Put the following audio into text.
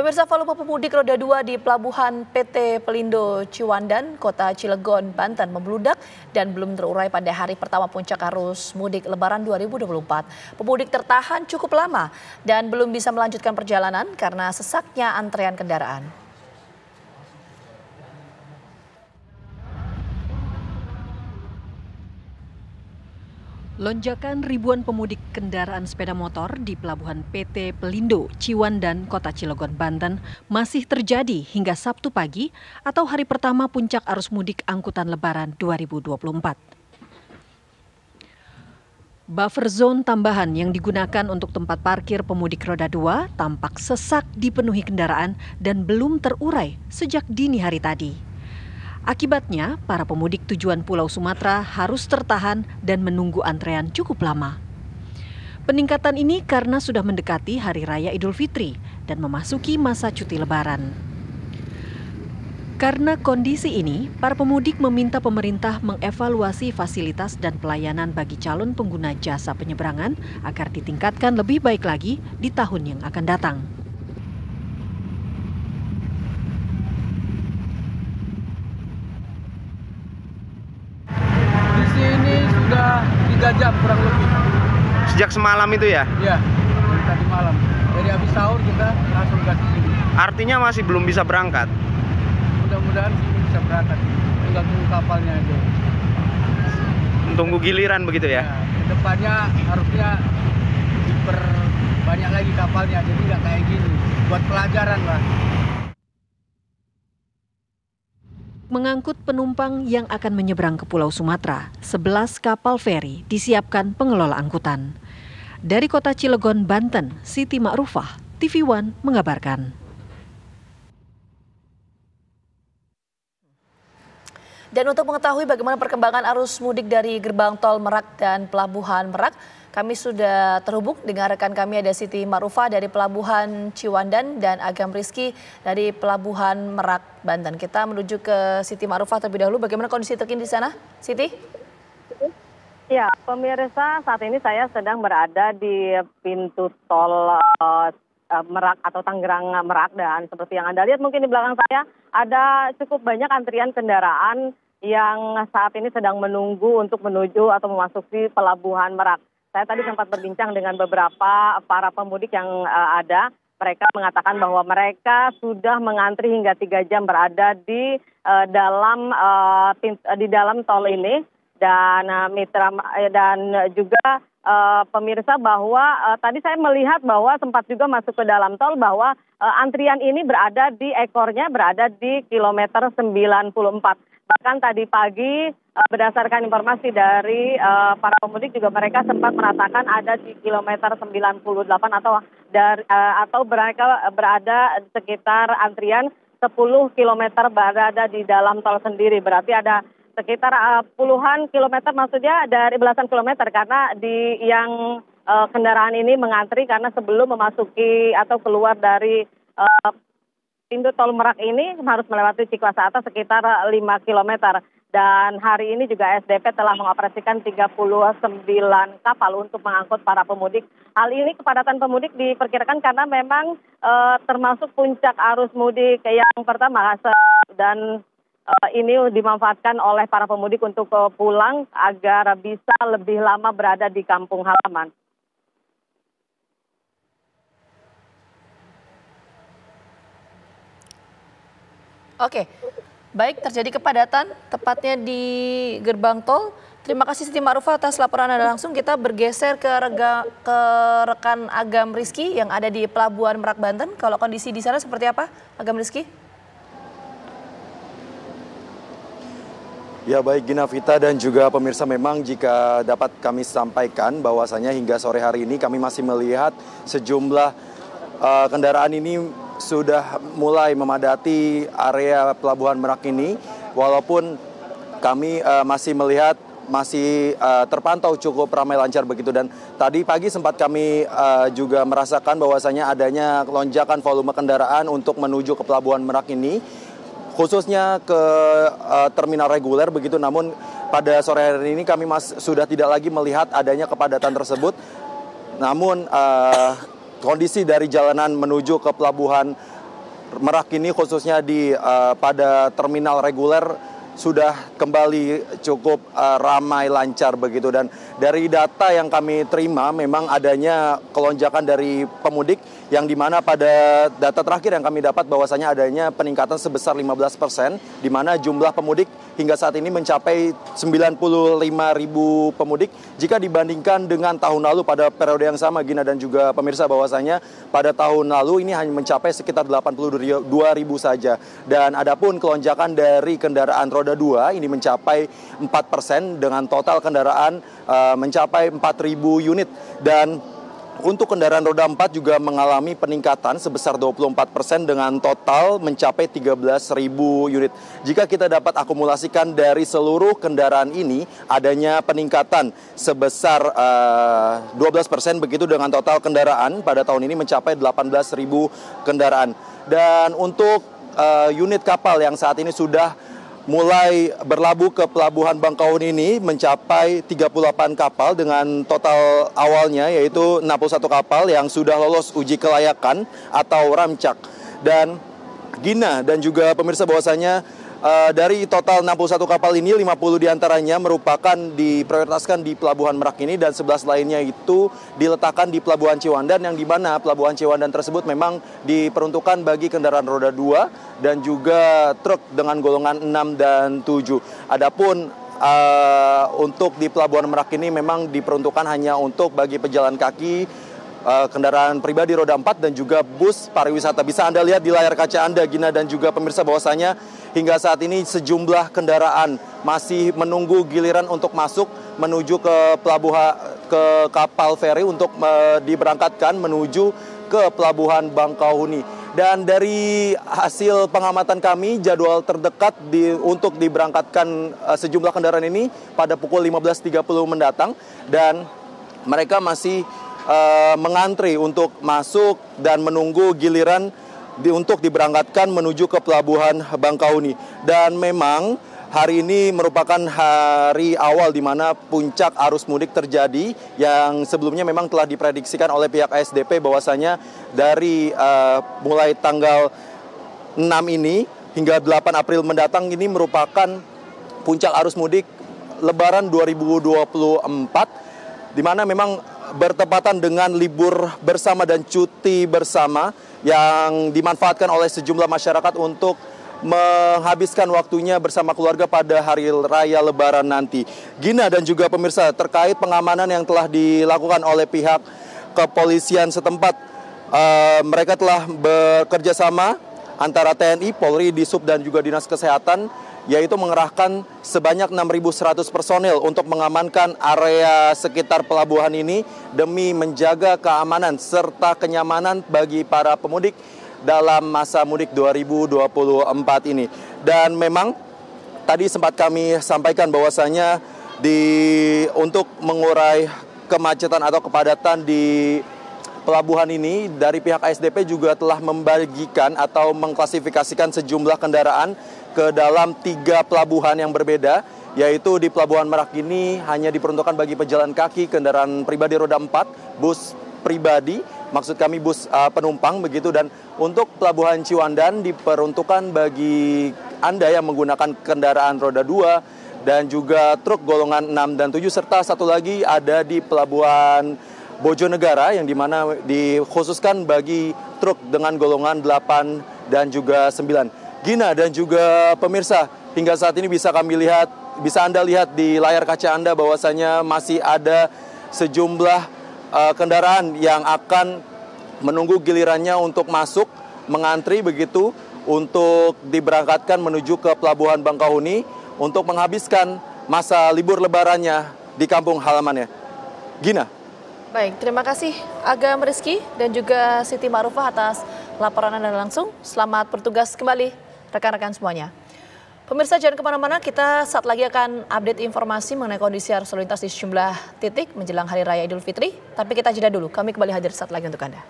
Pemirsa, volume pemudik roda 2 di Pelabuhan PT Pelindo Ciwandan, Kota Cilegon, Banten membludak dan belum terurai pada hari pertama puncak arus mudik Lebaran 2024. Pemudik tertahan cukup lama dan belum bisa melanjutkan perjalanan karena sesaknya antrean kendaraan. Lonjakan ribuan pemudik kendaraan sepeda motor di Pelabuhan PT Pelindo Ciwandan, Kota Cilegon, Banten masih terjadi hingga Sabtu pagi atau hari pertama puncak arus mudik angkutan Lebaran 2024. Buffer zone tambahan yang digunakan untuk tempat parkir pemudik roda 2 tampak sesak dipenuhi kendaraan dan belum terurai sejak dini hari tadi. Akibatnya, para pemudik tujuan Pulau Sumatera harus tertahan dan menunggu antrean cukup lama. Peningkatan ini karena sudah mendekati Hari Raya Idul Fitri dan memasuki masa cuti Lebaran. Karena kondisi ini, para pemudik meminta pemerintah mengevaluasi fasilitas dan pelayanan bagi calon pengguna jasa penyeberangan agar ditingkatkan lebih baik lagi di tahun yang akan datang. Sudah 3 jam kurang lebih. Sejak semalam itu ya? Iya, dari tadi malam. Dari habis sahur kita langsung gas ke sini. Artinya masih belum bisa berangkat? Mudah-mudahan sini bisa berangkat. Tinggal tunggu kapalnya aja. Tunggu giliran begitu ya? Kedepannya harusnya diperbanyak lagi kapalnya, jadi nggak kayak gini. Buat pelajaran lah. Mengangkut penumpang yang akan menyeberang ke Pulau Sumatera, 11 kapal feri disiapkan pengelola angkutan. Dari Kota Cilegon, Banten, Siti Ma'rufah, TV One mengabarkan. Dan untuk mengetahui bagaimana perkembangan arus mudik dari Gerbang Tol Merak dan Pelabuhan Merak, kami sudah terhubung dengan rekan kami, ada Siti Ma'rufah dari Pelabuhan Ciwandan dan Agam Rizky dari Pelabuhan Merak, Banten. Kita menuju ke Siti Ma'rufah terlebih dahulu. Bagaimana kondisi terkini di sana, Siti? Ya, pemirsa, saat ini saya sedang berada di pintu tol Merak atau Tangerang Merak, dan seperti yang Anda lihat mungkin di belakang saya ada cukup banyak antrian kendaraan yang saat ini sedang menunggu untuk menuju atau memasuki Pelabuhan Merak. Saya tadi sempat berbincang dengan beberapa para pemudik yang ada. Mereka mengatakan bahwa mereka sudah mengantri hingga 3 jam berada di dalam tol ini, dan juga pemirsa bahwa tadi saya melihat bahwa sempat juga masuk ke dalam tol bahwa antrian ini berada di ekornya berada di kilometer 94. Bahkan tadi pagi berdasarkan informasi dari para pemudik juga mereka sempat merasakan ada di kilometer 98 atau mereka berada sekitar antrian 10 kilometer berada di dalam tol sendiri. Berarti ada sekitar puluhan kilometer, maksudnya dari belasan kilometer, karena kendaraan ini mengantri karena sebelum memasuki atau keluar dari pintu tol Merak ini harus melewati Ciklasa Atas sekitar 5 km. Dan hari ini juga SDP telah mengoperasikan 39 kapal untuk mengangkut para pemudik. Hal ini kepadatan pemudik diperkirakan karena memang termasuk puncak arus mudik yang pertama, dan ini dimanfaatkan oleh para pemudik untuk pulang agar bisa lebih lama berada di kampung halaman. Oke, baik, terjadi kepadatan tepatnya di gerbang tol. Terima kasih Siti Ma'rufah atas laporan Anda langsung. Kita bergeser ke rekan Agam Rizky yang ada di Pelabuhan Merak, Banten. Kalau kondisi di sana seperti apa, Agam Rizky? Ya, baik Gina, Vita, dan juga pemirsa, memang jika dapat kami sampaikan bahwasanya hingga sore hari ini kami masih melihat sejumlah kendaraan ini sudah mulai memadati area Pelabuhan Merak ini, walaupun kami masih melihat terpantau cukup ramai lancar begitu. Dan tadi pagi sempat kami juga merasakan bahwasanya adanya lonjakan volume kendaraan untuk menuju ke Pelabuhan Merak ini, khususnya ke terminal reguler begitu. Namun pada sore hari ini kami sudah tidak lagi melihat adanya kepadatan tersebut. Namun kondisi dari jalanan menuju ke Pelabuhan Merak ini khususnya pada terminal reguler sudah kembali cukup ramai lancar begitu, dan dari data yang kami terima memang adanya kelonjakan dari pemudik yang dimana pada data terakhir yang kami dapat bahwasanya adanya peningkatan sebesar 15%, di mana jumlah pemudik hingga saat ini mencapai 95.000 pemudik jika dibandingkan dengan tahun lalu pada periode yang sama, Gina dan juga pemirsa, bahwasanya pada tahun lalu ini hanya mencapai sekitar 82.000 saja. Dan adapun kelonjakan dari kendaraan roda 2 ini mencapai 4% dengan total kendaraan mencapai 4.000 unit, dan untuk kendaraan roda 4 juga mengalami peningkatan sebesar 24% dengan total mencapai 13.000 unit. Jika kita dapat akumulasikan dari seluruh kendaraan ini, adanya peningkatan sebesar 12% begitu, dengan total kendaraan pada tahun ini mencapai 18.000 kendaraan. Dan untuk unit kapal yang saat ini sudah mulai berlabuh ke pelabuhan Bangkauni ini mencapai 38 kapal dengan total awalnya yaitu 61 kapal yang sudah lolos uji kelayakan atau ramcak. Dan Gina dan juga pemirsa, bahwasanya dari total 61 kapal ini 50 diantaranya merupakan diprioritaskan di Pelabuhan Merak ini, dan 11 lainnya itu diletakkan di Pelabuhan Ciwandan, yang dimana Pelabuhan Ciwandan tersebut memang diperuntukkan bagi kendaraan roda 2 dan juga truk dengan golongan 6 dan 7. Adapun untuk di Pelabuhan Merak ini memang diperuntukkan hanya untuk bagi pejalan kaki, kendaraan pribadi roda 4 dan juga bus pariwisata. Bisa Anda lihat di layar kaca Anda, Gina dan juga pemirsa, bahwasanya hingga saat ini sejumlah kendaraan masih menunggu giliran untuk masuk menuju ke pelabuhan, ke kapal feri untuk diberangkatkan menuju ke Pelabuhan Bangkauni. Dan dari hasil pengamatan kami, jadwal terdekat untuk diberangkatkan sejumlah kendaraan ini pada pukul 15.30 mendatang, dan mereka masih mengantri untuk masuk dan menunggu giliran untuk diberangkatkan menuju ke Pelabuhan Bangkauni. Dan memang hari ini merupakan hari awal di mana puncak arus mudik terjadi, yang sebelumnya memang telah diprediksikan oleh pihak ASDP bahwasanya dari mulai tanggal 6 ini hingga 8 April mendatang ini merupakan puncak arus mudik Lebaran 2024, di mana memang bertepatan dengan libur bersama dan cuti bersama yang dimanfaatkan oleh sejumlah masyarakat untuk menghabiskan waktunya bersama keluarga pada hari raya Lebaran nanti. Gina dan juga pemirsa, terkait pengamanan yang telah dilakukan oleh pihak kepolisian setempat, mereka telah bekerja sama antara TNI, Polri, Disub dan juga Dinas Kesehatan, yaitu mengerahkan sebanyak 6.100 personil untuk mengamankan area sekitar pelabuhan ini demi menjaga keamanan serta kenyamanan bagi para pemudik dalam masa mudik 2024 ini. Dan memang tadi sempat kami sampaikan bahwasanya untuk mengurai kemacetan atau kepadatan di pelabuhan ini, dari pihak ASDP juga telah membagikan atau mengklasifikasikan sejumlah kendaraan ke dalam 3 pelabuhan yang berbeda, yaitu di Pelabuhan Merak ini hanya diperuntukkan bagi pejalan kaki, kendaraan pribadi roda 4, bus pribadi, maksud kami bus penumpang begitu, dan untuk Pelabuhan Ciwandan diperuntukkan bagi Anda yang menggunakan kendaraan roda 2 dan juga truk golongan 6 dan 7, serta satu lagi ada di Pelabuhan Bojonegara yang dimana dikhususkan bagi truk dengan golongan 8 dan juga 9. Gina dan juga pemirsa, hingga saat ini bisa Anda lihat di layar kaca Anda bahwasanya masih ada sejumlah kendaraan yang akan menunggu gilirannya untuk masuk, mengantri begitu untuk diberangkatkan menuju ke Pelabuhan Bangkauni untuk menghabiskan masa libur lebarannya di kampung halamannya. Gina. Baik, terima kasih Agam Rizky dan juga Siti Ma'rufah atas laporan Anda langsung. Selamat bertugas kembali rekan-rekan semuanya. Pemirsa jangan kemana-mana, kita saat lagi akan update informasi mengenai kondisi arus lalu lintas di sejumlah titik menjelang Hari Raya Idul Fitri. Tapi kita jeda dulu, kami kembali hadir saat lagi untuk Anda.